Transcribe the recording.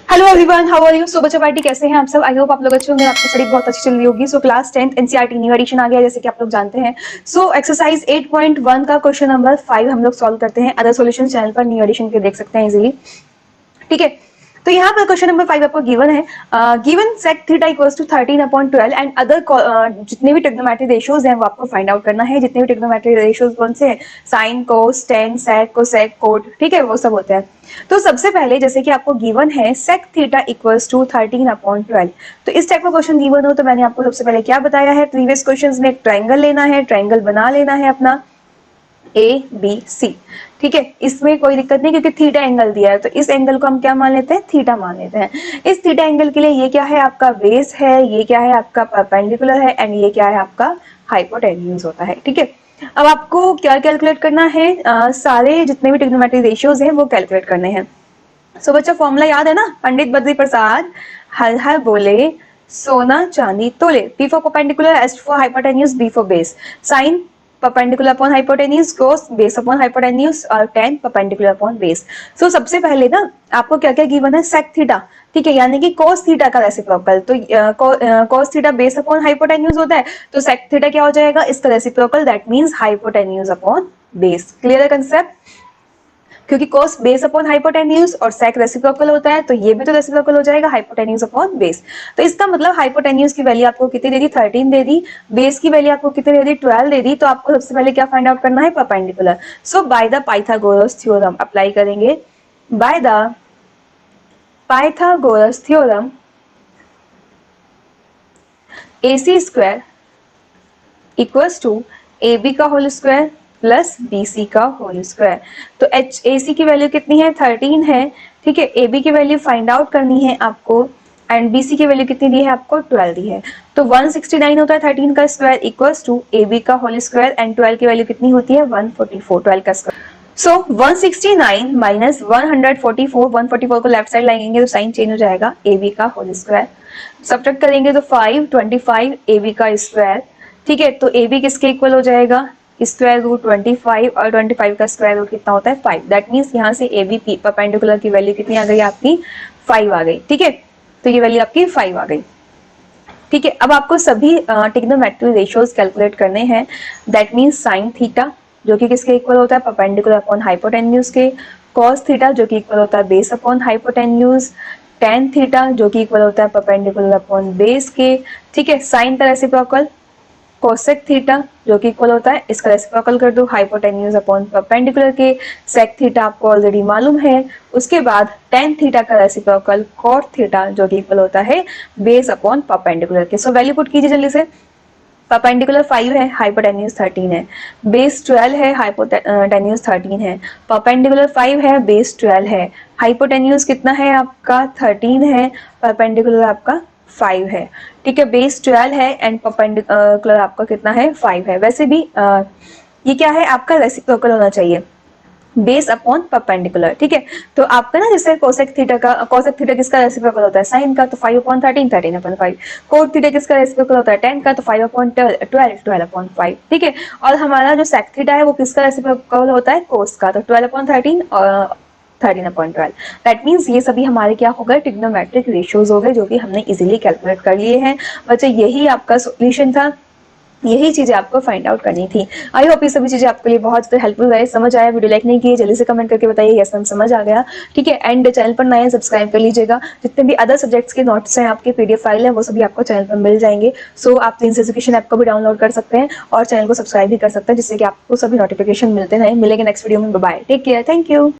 Hello everyone, how are you? So बच्चों party कैसे हैं आप सब? आई होप आप लोग अच्छे होंगे, आपकी स्टडी बहुत अच्छी चल रही होगी। So class 10th NCERT new edition आ गया जैसे कि आप लोग जानते हैं। सो एक्सरसाइज 8.1 का क्वेश्चन नंबर 5 हम लोग सॉल्व करते हैं। अदर सॉल्यूशन चैनल पर न्यू एडिशन के देख सकते हैं इजीली। ठीक है, तो यहाँ पर क्वेश्चन नंबर 5 आपको गिवन है। Given sec theta equals to 13/12 and other जितने भी ट्रिग्नोमेट्रिक रेशियोज हैं वो आपको फाइंड आउट करना है। जितने भी ट्रिग्नोमेट्रिक रेशियोज कौन से हैं? साइन, कोस, टेन, सेक, कोसेक, कोट, ठीक है, वो सब होते हैं। तो सबसे पहले जैसे कि आपको गिवन है सेक थीटा इक्वल्स टू 13/12, तो इस टाइप का क्वेश्चन गिवन हो तो मैंने आपको सबसे पहले क्या बताया है? प्रीवियस क्वेश्चंस में एक ट्राइंगल लेना है, ट्राइंगल बना लेना है अपना ए बी सी। ठीक है, इसमें कोई दिक्कत नहीं क्योंकि थीटा एंगल दिया है, तो इस एंगल को हम क्या मान लेते हैं? थीटा मान लेते हैं। इस थीटा एंगल के लिए ये क्या है? आपका बेस है, ये क्या है? आपका परपेंडिकुलर है, एंड ये क्या है? आपका हाइपोटेन्यूज होता है। ठीक है, अब आपको क्या कैलकुलेट करना है? सारे जितने भी ट्रिग्नोमेट्रिक रेशियोज हैं वो कैलकुलेट करने हैं। सो बच्चा फॉर्मूला याद है ना? पंडित बद्री प्रसाद हर हर बोले सोना चांदी तोले। P for perpendicular, S for hypotenuse, B for base. Sine perpendicular upon hypotenuse, cos base upon hypotenuse, और tan perpendicular upon base. So सबसे पहले ना आपको क्या क्या गिवन है? सेक थीटा, ठीक है, यानी कि कोस थीटा का रेसिप्रोकल। तो cos theta base upon hypotenuse होता है, तो सेक थीटा क्या हो जाएगा? इसका reciprocal, that means hypotenuse upon base. Clear है कंसेप्ट? क्योंकि कोस बेस अपॉन हाइपोटेन्यूज और सेक रेसिप्रोकल होता है, तो ये भी तो रेसिप्रोकल हो जाएगा हाइपोटेन्यूज अपॉन बेस। तो इसका मतलब हाइपोटेन्यूज की वैल्यू आपको कितनी दे दी? 13 दे दी। बेस की वैल्यू आपको कितनी दे दी? 12 दे दी। तो आपको सबसे पहले क्या फाइंड आउट करना है? Perpendicular. So by the Pythagoras theorem apply करेंगे। By the Pythagoras theorem AC square equals to AB का होल स्क्वायर प्लस BC का होल स्क्वायर। तो AC की वैल्यू कितनी है? 13 है। ठीक है, AB की वैल्यू फाइंड आउट करनी है आपको, एंड BC की वैल्यू कितनी दी है आपको? 12 दी है। तो 169 होता है 13 का स्क्वायर इक्वल्स टू AB का होल स्क्वायर, एंड 12 की वैल्यू कितनी होती है? 144, 12 का स्क्वायर। सो 169 माइनस 144, 144 को लेफ्ट साइड लाएंगे तो साइन चेंज हो जाएगा, AB का होल स्क्वायर। सब्ट्रैक्ट करेंगे तो 525 AB का स्क्वायर। ठीक है, तो ए बी किसके इक्वल हो जाएगा? स्क्वायर रूट 25, और 25 का स्क्वायर रूट कितना होता है? 5। दैट मीन्स यहाँ से ए बी परपेंडिकुलर की वैल्यू कितनी आ गई आपकी? 5 आ गई। ठीक है, तो ये वैल्यू आपकी 5 आ गई। ठीक है, अब आपको सभी ट्रिग्नोमेट्रिक रेशियोज कैलकुलेट करने हैं। दैट मीन्स साइन थीटा जो कि किसके इक्वल होता है? परपेंडिकुलर अपॉन हाइपोटेन्यूज के। कॉस थीटा जो कि इक्वल होता है base upon hypotenuse. Tan theta जो कि इक्वल होता है परपेंडिकुलर अपॉन बेस के। ठीक है, साइन का रेसिप्रोकल कोसेक थीटा जो कि इक्वल होता है, इसका रेसिप्रोकल कर दो हाइपोटेन्यूज अपॉन परपेंडिकुलर के। सेक थीटा आपको ऑलरेडी मालूम है। उसके बाद टेन थीटा का रेसिप्रोकल कॉट थीटा जो कि इक्वल होता है बेस अपॉन परपेंडिकुलर के। सो वैल्यू पुट कीजिए जल्दी से। परपेंडिकुलर 5 है, हाइपोटेन्यूज 13 है, बेस 12 है, हाइपोटेन्यूज 13 है। परपेंडिकुलर 5 है, बेस 12 है, हाइपोटेन्यूज कितना है आपका? 13 है, परपेंडिकुलर आपका 5 है। ठीक है, बेस 12 है एंड परपेंडिकुलर आपका कितना है? 5 है। वैसे भी ये क्या है? आपका रेसिप्रोकल होना चाहिए, बेस अपॉन परपेंडिकुलर। ठीक है, तो आपका ना जैसे कोसेक थीटा किसका रेसिप्रोकल होता है? साइन का, तो 5/13, 13/5। कोट थीटा किसका रेसिप्रोकल होता है? टेन का, तो 5/12, 12/5। ठीक है, और हमारा जो सेक थीटा है वो किसका रेसिप्रोकल होता है? कोस का, तो 12/13 और 13/12। दैट मीन्स ये सभी हमारे क्या हो गए? ट्रिग्नोमेट्रिक रेशियोज हो गए जो कि हमने इजीली कैलकुलेट कर लिए हैं। बच्चे यही आपका सोल्यूशन था, यही चीजें आपको फाइंड आउट करनी थी। आई होप ये सभी चीजें आपके लिए बहुत हेल्पफुल रहे। समझ आया? वीडियो लाइक नहीं किए जल्दी से कमेंट करके बताइए यस मैम समझ आ गया। ठीक है, एंड चैनल पर नए सब्सक्राइब कर लीजिएगा। जितने भी अदर सब्जेक्ट्स के नोट्स हैं, आपके पीडीएफ फाइल है, वो सभी आपको चैनल पर मिल जाएंगे। सो आप प्रिंस एजुकेशन ऐप को भी डाउनलोड कर सकते हैं और चैनल को सब्सक्राइब भी कर सकते हैं, जिससे कि आपको सभी नोटिफिकेशन मिलते रहे। मिलेंगे नेक्स्ट वीडियो में। Bye, take care, thank you.